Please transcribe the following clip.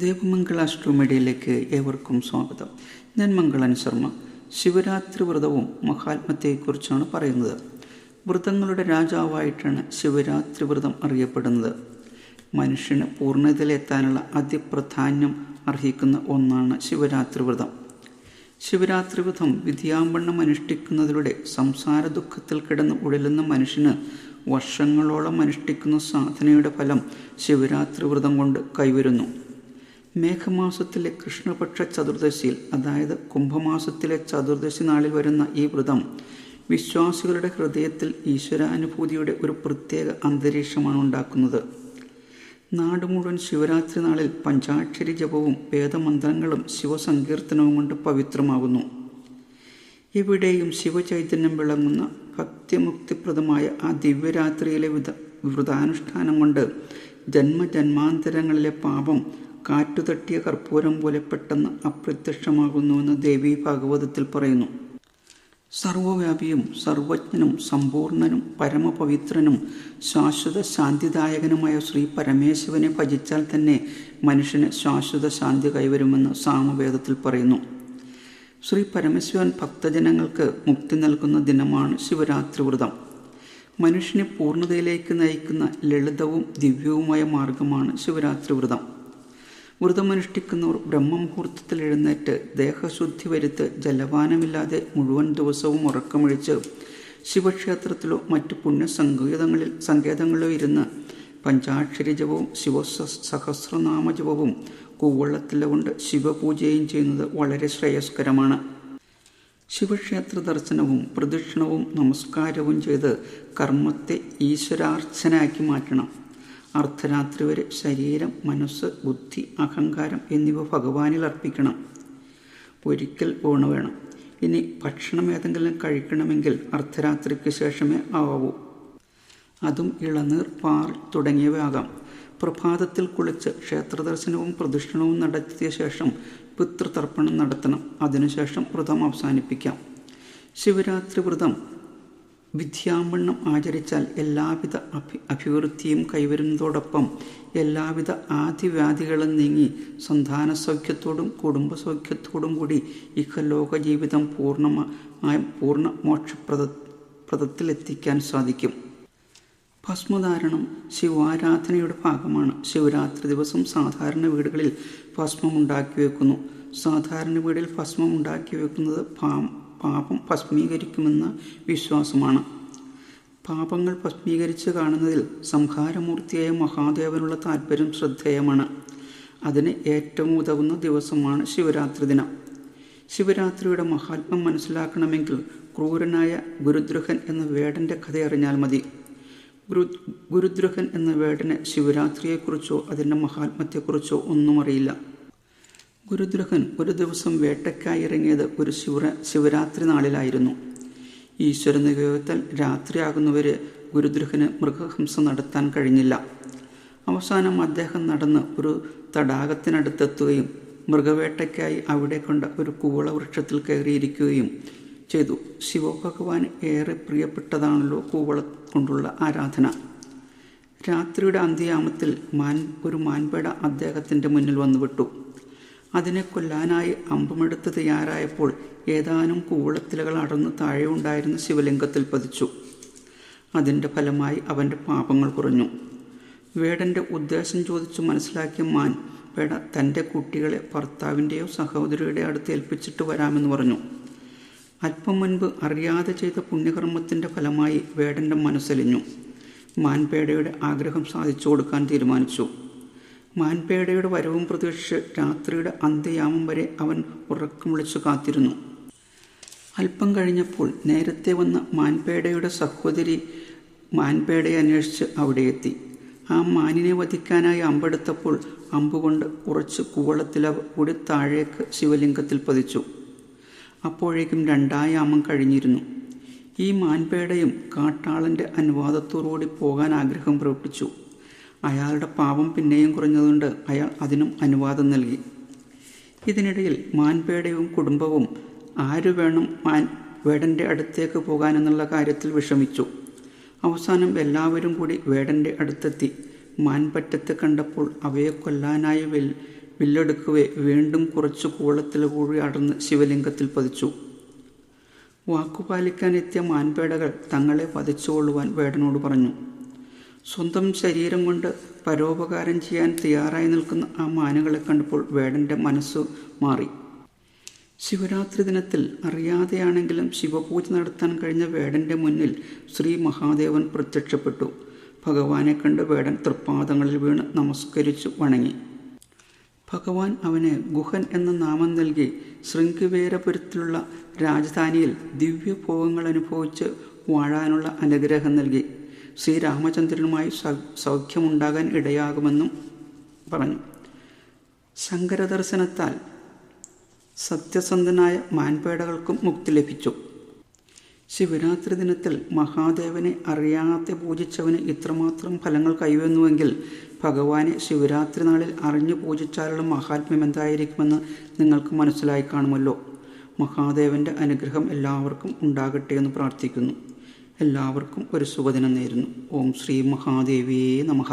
ദേവമംഗള അസ്ട്രോമീഡിയയിലേക്ക് ഏവർക്കും സ്വാഗതം. ഞാൻ മംഗളൻ ശർമ്മ. ശിവരാത്രി വ്രതവും മഹാത്മ്യത്തെക്കുറിച്ചാണ് പറയുന്നത്. വ്രതങ്ങളുടെ രാജാവായിട്ടാണ് ശിവരാത്രി വ്രതം അറിയപ്പെടുന്നത്. മനുഷ്യന് പൂർണ്ണതയിലെത്താനുള്ള അതിപ്രാധാന്യം അർഹിക്കുന്ന ഒന്നാണ് ശിവരാത്രി വ്രതം. ശിവരാത്രി വ്രതം വിധിയാമ്പണ്ണം അനുഷ്ഠിക്കുന്നതിലൂടെ സംസാര ദുഃഖത്തിൽ കിടന്ന് ഉഴലുന്ന മനുഷ്യന് വർഷങ്ങളോളം അനുഷ്ഠിക്കുന്ന സാധനയുടെ ഫലം ശിവരാത്രി വ്രതം കൊണ്ട് കൈവരുന്നു. മേഘമാസത്തിലെ കൃഷ്ണപക്ഷ ചതുർദശിയിൽ, അതായത് കുംഭമാസത്തിലെ ചതുർദശി നാളിൽ വരുന്ന ഈ വ്രതം വിശ്വാസികളുടെ ഹൃദയത്തിൽ ഈശ്വരാനുഭൂതിയുടെ ഒരു പ്രത്യേക അന്തരീക്ഷമാണ് ഉണ്ടാക്കുന്നത്. നാട് മുഴുവൻ ശിവരാത്രി നാളിൽ പഞ്ചാക്ഷരി ജപവും വേദമന്ത്രങ്ങളും ശിവസങ്കീർത്തനവും കൊണ്ട് പവിത്രമാകുന്നു. എവിടെയും ശിവചൈതന്യം വിളങ്ങുന്ന ഭക്തിമുക്തിപ്രദമായ ആ ദിവ്യരാത്രിയിലെ വ്രതാനുഷ്ഠാനം കൊണ്ട് ജന്മജന്മാന്തരങ്ങളിലെ പാപം കാറ്റുതട്ടിയ കർപ്പൂരം പോലെ പെട്ടെന്ന് അപ്രത്യക്ഷമാകുന്നുവെന്ന് ദേവി ഭാഗവതത്തിൽ പറയുന്നു. സർവവ്യാപിയും സർവജ്ഞനും സമ്പൂർണനും പരമപവിത്രനും ശാശ്വത ശാന്തിദായകനുമായ ശ്രീ പരമേശ്വരനെ ഭജിച്ചാൽ തന്നെ മനുഷ്യന് ശാശ്വത ശാന്തി കൈവരുമെന്ന് സാമവേദത്തിൽ പറയുന്നു. ശ്രീ പരമേശ്വരൻ ഭക്തജനങ്ങൾക്ക് മുക്തി നൽകുന്ന ദിനമാണ് ശിവരാത്രി വ്രതം. മനുഷ്യനെ പൂർണ്ണതയിലേക്ക് നയിക്കുന്ന ലളിതവും ദിവ്യവുമായ മാർഗമാണ് ശിവരാത്രി വ്രതം. വ്രതമനുഷ്ഠിക്കുന്നവർ ബ്രഹ്മമുഹൂർത്തത്തിൽ എഴുന്നേറ്റ് ദേഹശുദ്ധി വരുത്ത് ജലപാനമില്ലാതെ മുഴുവൻ ദിവസവും ഉറക്കമൊഴിച്ച് ശിവക്ഷേത്രത്തിലോ മറ്റു സങ്കേതങ്ങളിലോ ഇരുന്ന് പഞ്ചാക്ഷരി ജപവും ശിവസഹസ്രനാമ ജപവും കൂവളത്തില കൊണ്ട് ശിവപൂജയും ചെയ്യുന്നത് വളരെ ശ്രേയസ്കരമാണ്. ശിവക്ഷേത്ര ദർശനവും പ്രദക്ഷിണവും നമസ്കാരവും ചെയ്ത് കർമ്മത്തെ ഈശ്വരാർച്ചനയാക്കി മാറ്റണം. അർദ്ധരാത്രി വരെ ശരീരം, മനസ്സ്, ബുദ്ധി, അഹങ്കാരം എന്നിവ ഭഗവാനിൽ അർപ്പിക്കണം. ഒരിക്കൽ ഊണ് വേണം. ഇനി ഭക്ഷണം ഏതെങ്കിലും കഴിക്കണമെങ്കിൽ അർദ്ധരാത്രിക്ക് ശേഷമേ ആവൂ. അതും ഇളനീർ, പാൽ തുടങ്ങിയവ ആകാം. പ്രഭാതത്തിൽ കുളിച്ച് ക്ഷേത്രദർശനവും പ്രദക്ഷിണവും നടത്തിയ ശേഷം പിതൃതർപ്പണം നടത്തണം. അതിനുശേഷം വ്രതം അവസാനിപ്പിക്കാം. ശിവരാത്രി വ്രതം വിധിയാമ്പണ്ണം ആചരിച്ചാൽ എല്ലാവിധ അഭിവൃദ്ധിയും കൈവരുന്നതോടൊപ്പം എല്ലാവിധ ആദിവ്യാധികളും നീങ്ങി സന്താന സൗഖ്യത്തോടും കുടുംബസൗഖ്യത്തോടും കൂടി ഇഹലോക ജീവിതം പൂർണ്ണ മോക്ഷപ്രദത്തിലെത്തിക്കാൻ സാധിക്കും. ഭസ്മധാരണം ശിവാരാധനയുടെ ഭാഗമാണ്. ശിവരാത്രി ദിവസം സാധാരണ വീടുകളിൽ ഭസ്മം ഉണ്ടാക്കി വെക്കുന്നു. സാധാരണ വീടിൽ ഭസ്മം ഉണ്ടാക്കി വെക്കുന്നത് പാപം ഭസ്മീകരിക്കുമെന്ന വിശ്വാസമാണ്. പാപങ്ങൾ ഭസ്മീകരിച്ച് കാണുന്നതിൽ സംഹാരമൂർത്തിയായ മഹാദേവനുള്ള താല്പര്യം ശ്രദ്ധേയമാണ്. അതിന് ഏറ്റവും ഉതകുന്ന ദിവസമാണ് ശിവരാത്രി ദിനം. ശിവരാത്രിയുടെ മഹാത്മ്യം മനസ്സിലാക്കണമെങ്കിൽ ക്രൂരനായ ഗുരുദ്രുഹൻ എന്ന വേടൻ്റെ കഥ അറിഞ്ഞാൽ മതി. ഗുരുദ്രുഹൻ എന്ന വേടന് ശിവരാത്രിയെക്കുറിച്ചോ അതിൻ്റെ മഹാത്മ്യത്തെക്കുറിച്ചോ ഒന്നും അറിയില്ല. ഗുരുദ്രുഹൻ ഒരു ദിവസം വേട്ടയ്ക്കായി ഇറങ്ങിയത് ഒരു ശിവരാത്രി നാളിലായിരുന്നു. ഈശ്വര നിയോഗത്താൽ രാത്രിയാകുന്നവരെ ഗുരുദ്രുഹന് മൃഗഹിംസ നടത്താൻ കഴിഞ്ഞില്ല. അവസാനം അദ്ദേഹം നടന്ന് ഒരു തടാകത്തിനടുത്തെത്തുകയും മൃഗവേട്ടയ്ക്കായി അവിടെ കണ്ട ഒരു കൂവള വൃക്ഷത്തിൽ കയറിയിരിക്കുകയും ചെയ്തു. ശിവഭഗവാൻ ഏറെ പ്രിയപ്പെട്ടതാണല്ലോ കൂവള കൊണ്ടുള്ള ആരാധന. രാത്രിയുടെ അന്ത്യയാമത്തിൽ ഒരു മാൻപേട അദ്ദേഹത്തിൻ്റെ മുന്നിൽ വന്നുവിട്ടു. അതിനെ കൊല്ലാനായി അമ്പമെടുത്ത് തയ്യാറായപ്പോൾ ഏതാനും കൂവളത്തിലകൾ അടർന്ന് താഴെ ഉണ്ടായിരുന്ന ശിവലിംഗത്തിൽ പതിച്ചു. അതിൻ്റെ ഫലമായി അവൻ്റെ പാപങ്ങൾ കുറഞ്ഞു. വേടൻ്റെ ഉദ്ദേശം ചോദിച്ചു മനസ്സിലാക്കിയ മാൻപേട തൻ്റെ കുട്ടികളെ ഭർത്താവിൻ്റെയോ സഹോദരിയുടെ അടുത്ത് ഏൽപ്പിച്ചിട്ട് വരാമെന്ന് പറഞ്ഞു. അല്പം മുൻപ് അറിയാതെ ചെയ്ത പുണ്യകർമ്മത്തിൻ്റെ ഫലമായി വേടൻ്റെ മനസ്സലിഞ്ഞു. മാൻപേടയുടെ ആഗ്രഹം സാധിച്ചു കൊടുക്കാൻ തീരുമാനിച്ചു. മാൻപേടയുടെ വരവും പ്രതീക്ഷിച്ച് രാത്രിയുടെ അന്ത്യയാമം വരെ അവൻ ഉറക്കം വിളിച്ചു കാത്തിരുന്നു. അല്പം കഴിഞ്ഞപ്പോൾ നേരത്തെ വന്ന മാൻപേടയുടെ സഹോദരി മാൻപേടയെ അന്വേഷിച്ച് അവിടെ എത്തി. ആ മാനിനെ വധിക്കാനായി അമ്പെടുത്തപ്പോൾ അമ്പുകൊണ്ട് കുറച്ച് കൂവളത്തില കൂടി താഴേക്ക് ശിവലിംഗത്തിൽ പതിച്ചു. അപ്പോഴേക്കും 2 യാമം കഴിഞ്ഞിരുന്നു. ഈ മാൻപേടയും കാട്ടാളൻ്റെ അനുവാദത്തോടുകൂടി പോകാൻ ആഗ്രഹം പ്രകടിപ്പിച്ചു. അയാളുടെ പാപം പിന്നെയും കുറഞ്ഞതുകൊണ്ട് അയാൾ അതിനും അനുവാദം നൽകി. ഇതിനിടയിൽ മാൻപേടയും കുടുംബവും ആര് വേണം വേടൻ്റെ അടുത്തേക്ക് പോകാനെന്നുള്ള കാര്യത്തിൽ വിഷമിച്ചു. അവസാനം എല്ലാവരും കൂടി വേടൻ്റെ അടുത്തെത്തി. മാൻപറ്റത്ത് കണ്ടപ്പോൾ അവയെ കൊല്ലാനായി വില്ലെടുക്കവേ വീണ്ടും കുറച്ചു കൂവളത്തിലെ കൂടി അടർന്ന് ശിവലിംഗത്തിൽ പതിച്ചു. വാക്കുപാലിക്കാനെത്തിയ മാൻപേടകൾ തങ്ങളെ വധിച്ചുകൊള്ളുവാൻ വേടനോട് പറഞ്ഞു. സ്വന്തം ശരീരം കൊണ്ട് പരോപകാരം ചെയ്യാൻ തയ്യാറായി നിൽക്കുന്ന ആ മാനുകളെ കണ്ടപ്പോൾ വേടൻ്റെ മനസ്സു മാറി. ശിവരാത്രി ദിനത്തിൽ അറിയാതെയാണെങ്കിലും ശിവപൂജ നടത്താൻ കഴിഞ്ഞ വേടൻ്റെ മുന്നിൽ ശ്രീ മഹാദേവൻ പ്രത്യക്ഷപ്പെട്ടു. ഭഗവാനെ കണ്ട് വേടൻ തൃപ്പാദങ്ങളിൽ വീണ് നമസ്കരിച്ചു വണങ്ങി. ഭഗവാൻ അവന് ഗുഹൻ എന്ന നാമം നൽകി ശൃംഗിവേരപുരത്തിലുള്ള രാജധാനിയിൽ ദിവ്യഭോഗങ്ങൾ അനുഭവിച്ച് വാഴാനുള്ള അനുഗ്രഹം നൽകി. ശ്രീരാമചന്ദ്രനുമായി സൗഖ്യമുണ്ടാകാൻ ഇടയാകുമെന്നും പറഞ്ഞു. ശങ്കരദർശനത്താൽ സത്യസന്ധനായ മാൻപേടകൾക്കും മുക്തി ലഭിച്ചു. ശിവരാത്രി ദിനത്തിൽ മഹാദേവനെ അറിയാതെ പൂജിച്ചവന് ഇത്രമാത്രം ഫലങ്ങൾ കൈവന്നുവെങ്കിൽ ഭഗവാനെ ശിവരാത്രി നാളിൽ അറിഞ്ഞു പൂജിച്ചാലുള്ള മഹാത്മ്യം എന്തായിരിക്കുമെന്ന് നിങ്ങൾക്ക് മനസ്സിലായി കാണുമല്ലോ. മഹാദേവൻ്റെ അനുഗ്രഹം എല്ലാവർക്കും ഉണ്ടാകട്ടെ എന്ന് പ്രാർത്ഥിക്കുന്നു. എല്ലാവർക്കും ഒരു ശുഭദിനം നേരുന്നു. ഓം ശ്രീ മഹാദേവിയേ നമഃ.